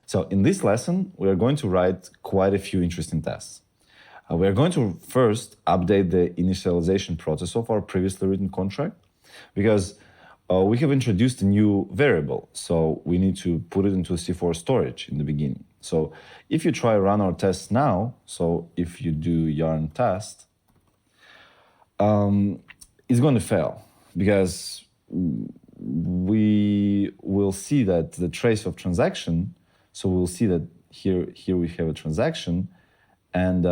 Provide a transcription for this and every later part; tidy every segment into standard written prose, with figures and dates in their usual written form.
So in this lesson, we are going to write quite a few interesting tests. We are going to first update the initialization process of our previously written contract because we have introduced a new variable. So we need to put it into C4 storage in the beginning. So if you try run our test now, so if you do yarn test, it's going to fail because we will see that the trace of transaction, so we'll see that here we have a transaction, and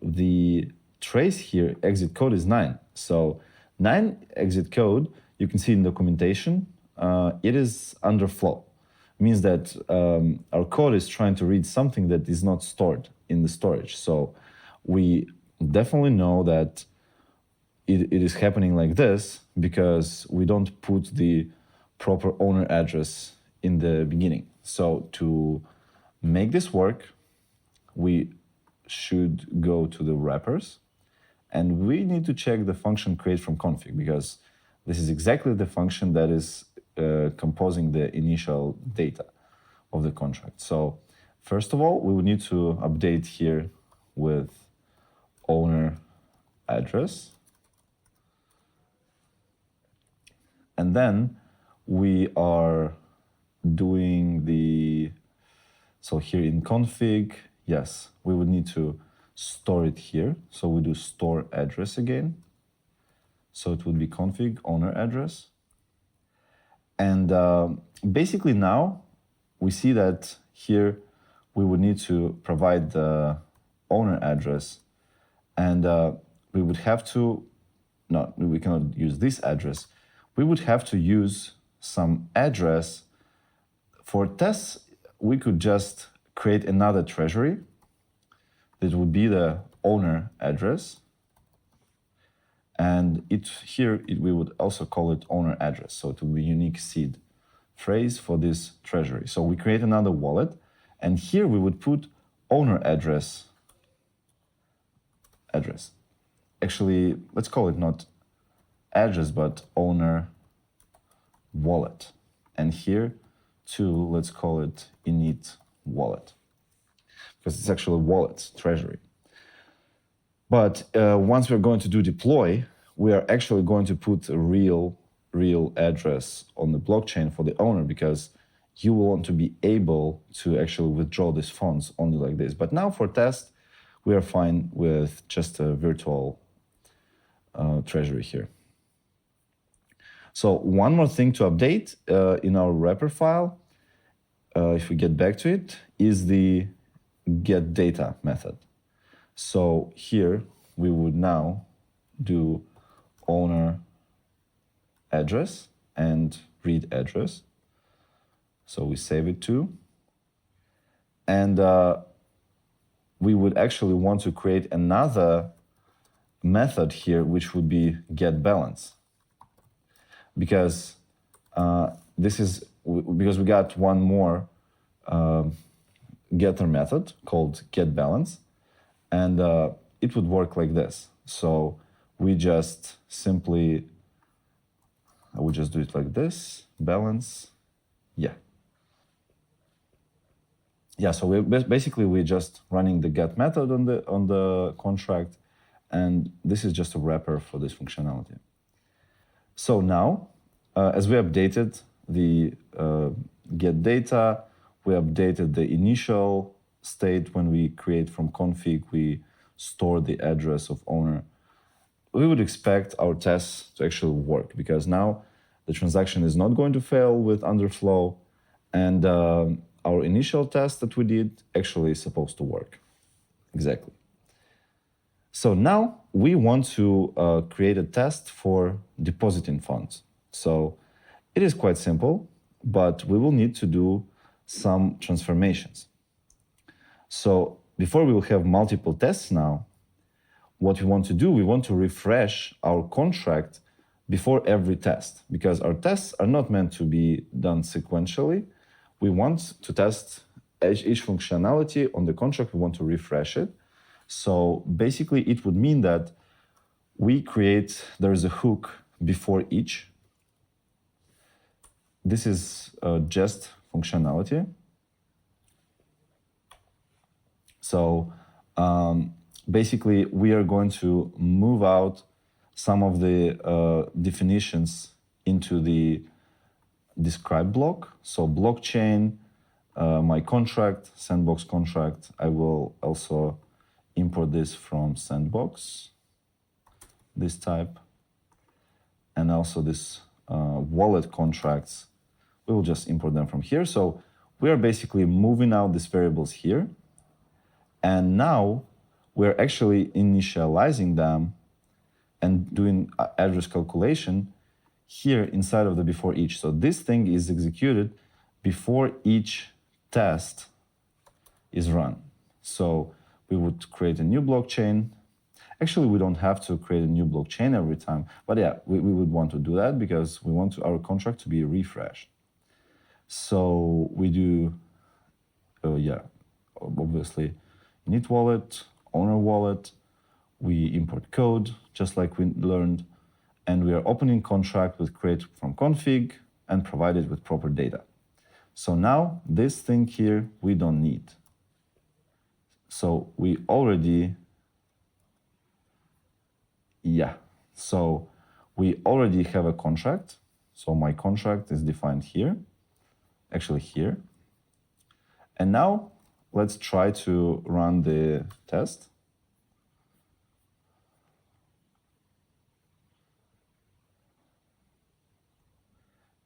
the trace here, exit code is 9. So 9 exit code, you can see in documentation, it is under flow. It means that our code is trying to read something that is not stored in the storage. So we definitely know that it is happening like this because we don't put the proper owner address in the beginning. So to make this work, we should go to the wrappers and we need to check the function create from config because this is exactly the function that is composing the initial data of the contract. So first of all, we would need to update here with owner address. And then we are doing so here in config, yes, we would need to store it here. So we do store address again. So it would be config owner address. And basically now we see that here we would need to provide the owner address, and we would have to, no, we cannot use this address. We would have to use some address. For tests, we could just create another treasury that would be the owner address. And we would also call it owner address. So it would be unique seed phrase for this treasury. So we create another wallet, and here we would put owner address. Actually, let's call it not address, but owner wallet. And here too, let's call it init wallet because it's actually wallet treasury. But once we're going to do deploy, we are actually going to put a real address on the blockchain for the owner because you will want to be able to actually withdraw these funds only like this. But now for test, we are fine with just a virtual treasury here. So one more thing to update in our wrapper file, if we get back to it, is the get data method. So here we would now do owner address and read address. So we save it too. And we would actually want to create another method here, which would be get balance. Because because we got one more getter method called get balance, and it would work like this. So we just simply, I would just do it like this, balance, yeah. So we're just running the get method on the contract, and this is just a wrapper for this functionality. So now, as we updated the get data, we updated the initial state when we create from config, we store the address of owner. We would expect our tests to actually work because now the transaction is not going to fail with underflow, and our initial test that we did actually is supposed to work. Exactly. So now we want to create a test for depositing funds. So it is quite simple, but we will need to do some transformations. So before we will have multiple tests now, what we want to do, we want to refresh our contract before every test, because our tests are not meant to be done sequentially. We want to test each functionality on the contract, we want to refresh it. So basically it would mean that there is a hook before each. This is just functionality. So basically, we are going to move out some of the definitions into the describe block. So blockchain, my contract, sandbox contract. I will also import this from sandbox, this type, and also this wallet contracts. We will just import them from here. So we are basically moving out these variables here. And now we're actually initializing them and doing address calculation here inside of the before each. So this thing is executed before each test is run. So we would create a new blockchain. Actually, we don't have to create a new blockchain every time, but yeah, we would want to do that because we want our contract to be refreshed. So we do, obviously, init wallet, owner wallet, we import code, just like we learned, and we are opening contract with create from config and provide it with proper data. So now this thing here, we don't need. So we already, so we already have a contract. So my contract is defined here, actually here. And now let's try to run the test.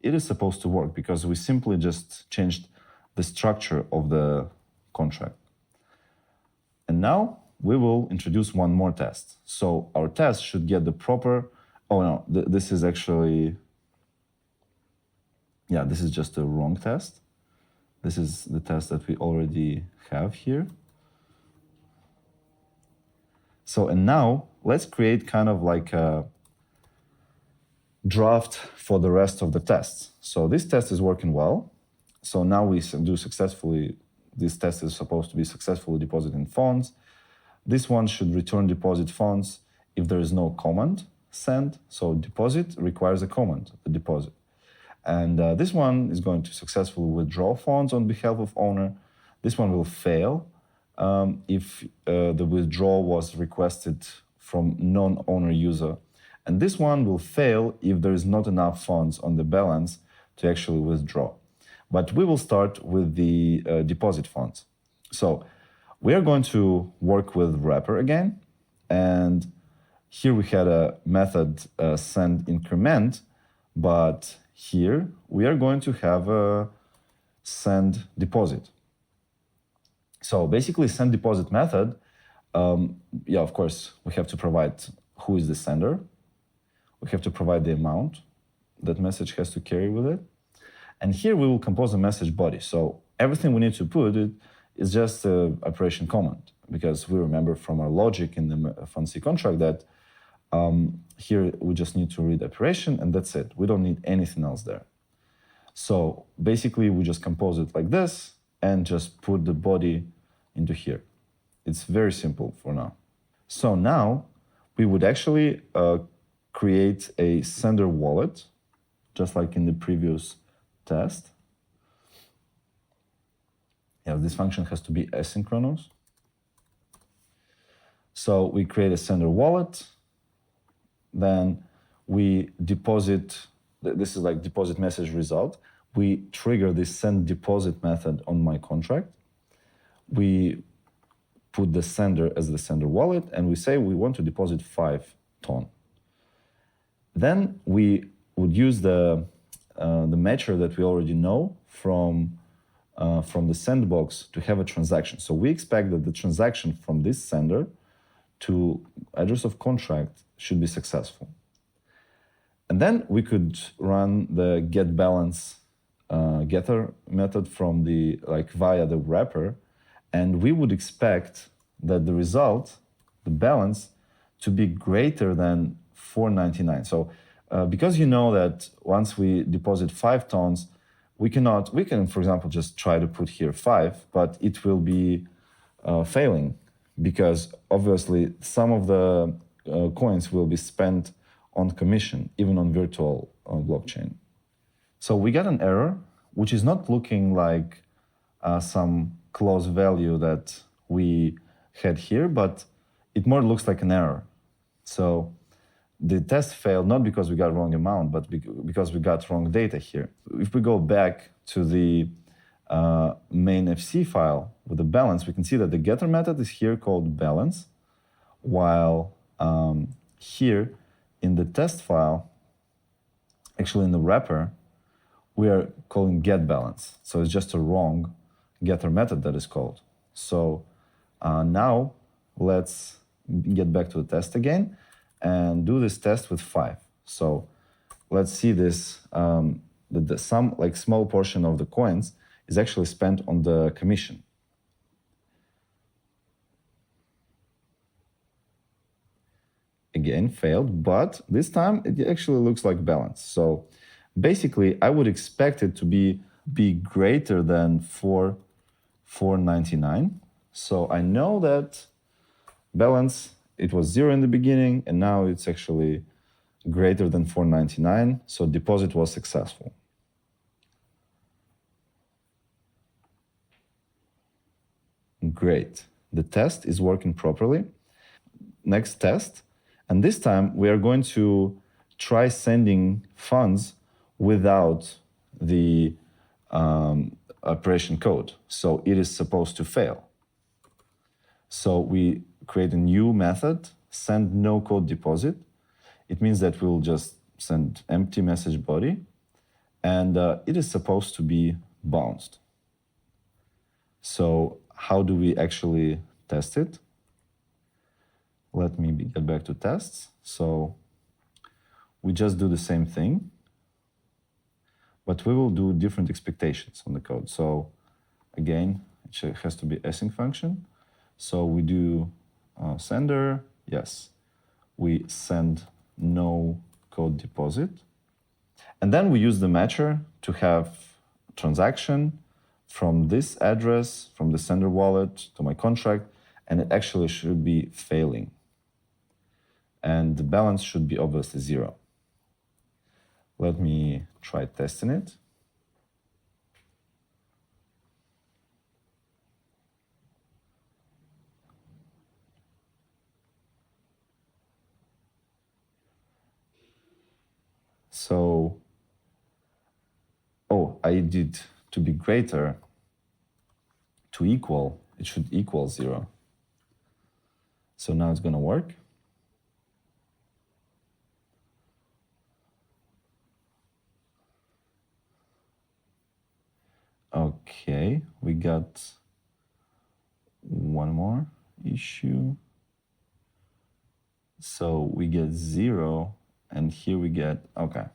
It is supposed to work because we simply just changed the structure of the contract. And now we will introduce one more test. So our test should get the proper, this is actually, this is just a wrong test. This is the test that we already have here. So, and now let's create kind of like a draft for the rest of the tests. So this test is working well. So now we do successfully, this test is supposed to be successfully depositing funds. This one should return deposit funds if there is no command send. So deposit requires a command, the deposit. And this one is going to successfully withdraw funds on behalf of owner. This one will fail if the withdrawal was requested from non-owner user. And this one will fail if there is not enough funds on the balance to actually withdraw. But we will start with the deposit funds. So we are going to work with wrapper again. And here we had a method send increment, but here we are going to have a send deposit. So basically send deposit method, of course, we have to provide who is the sender. We have to provide the amount that message has to carry with it. And here we will compose a message body. So everything we need to put it is just an operation command, because we remember from our logic in the FunC contract that here we just need to read operation and that's it. We don't need anything else there. So basically we just compose it like this and just put the body into here. It's very simple for now. So now we would actually create a sender wallet, just like in the previous test. This function has to be asynchronous. So we create a sender wallet, then we deposit, this is like deposit message result. We trigger this send deposit method on my contract. We put the sender as the sender wallet, and we say we want to deposit 5 ton. Then we would use the matcher that we already know from the sandbox to have a transaction. So we expect that the transaction from this sender to address of contract should be successful. And then we could run the get balance getter method from the via the wrapper, and we would expect that the result, the balance, to be greater than 499. So because you know that once we deposit 5 tons, we can, for example, just try to put here 5, but it will be failing because obviously some of the coins will be spent on commission, even on virtual blockchain. So we get an error, which is not looking like some close value that we had here, but it more looks like an error. So the test failed not because we got wrong amount, but because we got wrong data here. If we go back to the main FC file with the balance, we can see that the getter method is here called balance, while here in the test file, actually in the wrapper, we are calling get balance. So it's just a wrong getter method that is called. So now let's get back to the test again and do this test with 5. So let's see this, some like small portion of the coins is actually spent on the commission. Again, failed, but this time it actually looks like balance. So basically, I would expect it to be greater than 4.99. So I know that balance, it was 0 in the beginning, and now it's actually greater than 4.99. So deposit was successful. Great. The test is working properly. Next test. And this time we are going to try sending funds without the operation code. So it is supposed to fail. So we create a new method, send no code deposit. It means that we'll just send empty message body, and it is supposed to be bounced. So how do we actually test it? Let me get back to tests. So we just do the same thing, but we will do different expectations on the code. So again, it has to be async function. So we do sender, yes. We send no code deposit. And then we use the matcher to have transaction from this address, from the sender wallet to my contract, and it actually should be failing. And the balance should be obviously 0. Let me try testing it. So, I did to be greater, to equal, it should equal 0. So now it's going to work. Okay, we got one more issue. So we get 0, and here we get, okay,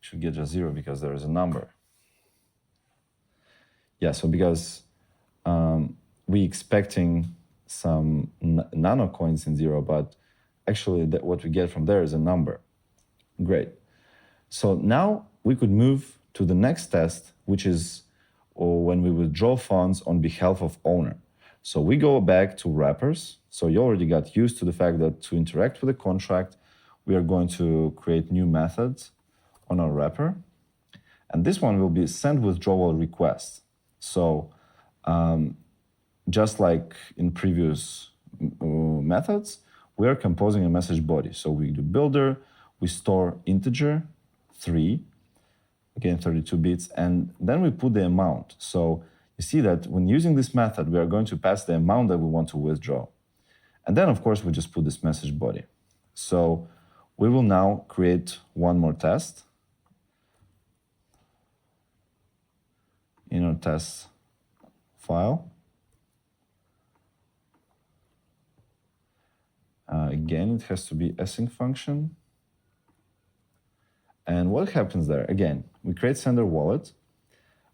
should get just 0 because there is a number. Yeah, so because we expecting some nano coins in 0, but actually what we get from there is a number. Great. So now we could move to the next test, which is when we withdraw funds on behalf of owner. So we go back to wrappers. So you already got used to the fact that to interact with the contract, we are going to create new methods on our wrapper. And this one will be send withdrawal request. So just like in previous methods, we are composing a message body. So we do builder, we store integer 3, again 32 bits, and then we put the amount. So you see that when using this method, we are going to pass the amount that we want to withdraw. And then, of course, we just put this message body. So we will now create one more test in our test file. Again, it has to be async function. And what happens there? Again, we create sender wallet.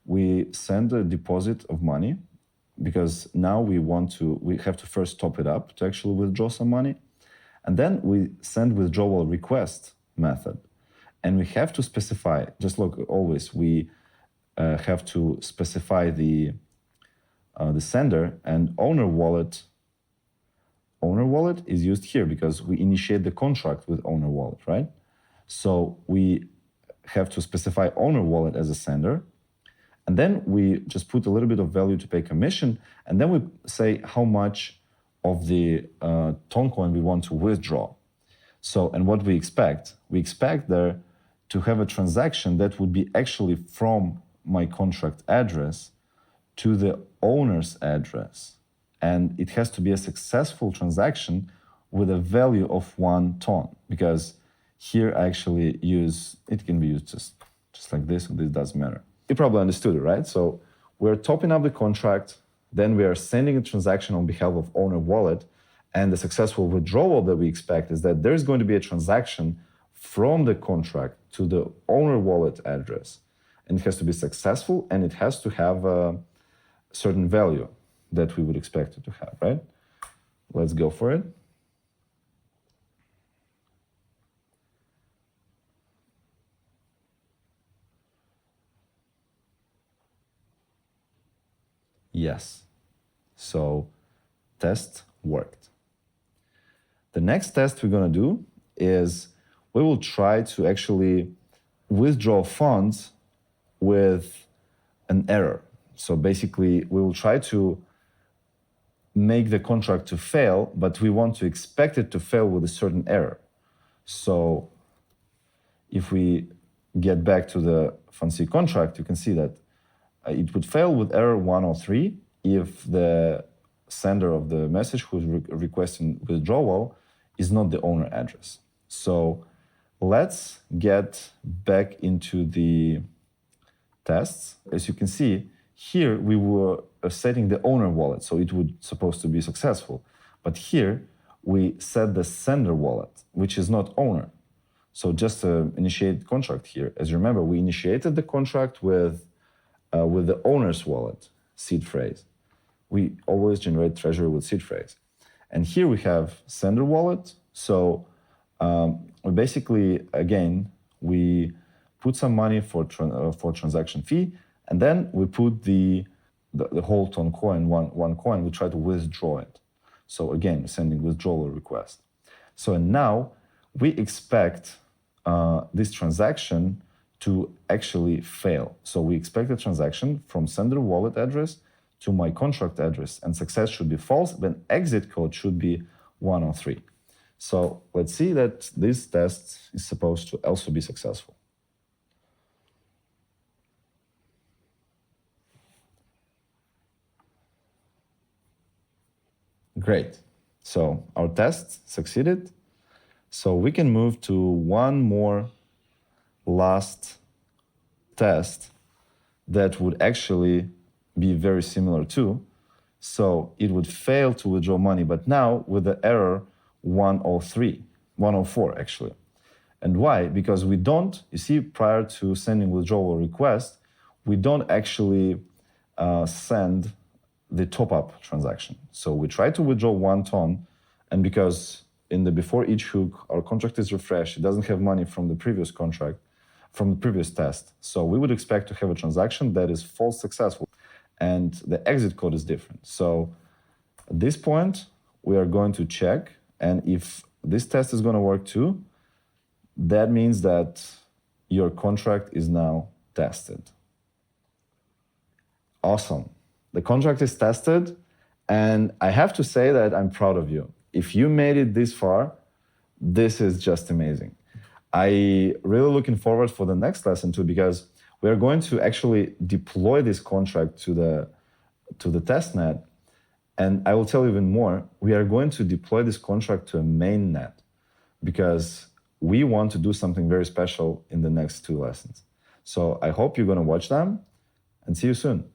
We send a deposit of money because now we have to first top it up to actually withdraw some money. And then we send withdrawal request method. And we have to specify, just like always, we have to specify the sender, and owner wallet. Owner wallet is used here because we initiate the contract with owner wallet, right? So we have to specify owner wallet as a sender. And then we just put a little bit of value to pay commission, and then we say how much of the Toncoin we want to withdraw. So, and what we expect there to have a transaction that would be actually from my contract address to the owner's address. And it has to be a successful transaction with a value of 1 ton, because here I actually use, it can be used just like this, and this doesn't matter. You probably understood it, right? So we're topping up the contract, then we are sending a transaction on behalf of owner wallet, and the successful withdrawal that we expect is that there's going to be a transaction from the contract to the owner wallet address. And it has to be successful, and it has to have a certain value that we would expect it to have, right? Let's go for it. Yes. So test worked. The next test we're going to do is we will try to actually withdraw funds with an error. So basically, we will try to make the contract to fail, but we want to expect it to fail with a certain error. So if we get back to the fancy contract, you can see that it would fail with error 103 if the sender of the message who's requesting withdrawal is not the owner address. So let's get back into the tests. As you can see, here we were setting the owner wallet, so it would supposed to be successful. But here we set the sender wallet, which is not owner. So just to initiate contract here, as you remember, we initiated the contract with the owner's wallet, seed phrase. We always generate treasury with seed phrase. And here we have sender wallet. So we basically, again, we put some money for transaction fee, and then we put the whole ton coin, one coin, we try to withdraw it. So again, sending withdrawal request. So and now we expect this transaction to actually fail. So we expect the transaction from sender wallet address to my contract address, and success should be false, then exit code should be 103. So let's see that this test is supposed to also be successful. Great. So our test succeeded. So we can move to one more last test that would actually be very similar to. So it would fail to withdraw money, but now with the error 104 actually. And why? Because we don't, you see, prior to sending withdrawal request, we don't actually send the top-up transaction. So we try to withdraw 1 ton, and because in the before each hook, our contract is refreshed, it doesn't have money from the previous contract, from the previous test. So we would expect to have a transaction that is false successful, and the exit code is different. So at this point, we are going to check, and if this test is going to work too, that means that your contract is now tested. Awesome. The contract is tested, and I have to say that I'm proud of you. If you made it this far, this is just amazing. I really looking forward for the next lesson too, because we are going to actually deploy this contract to the testnet. And I will tell you even more, we are going to deploy this contract to a mainnet because we want to do something very special in the next 2 lessons. So I hope you're going to watch them, and see you soon.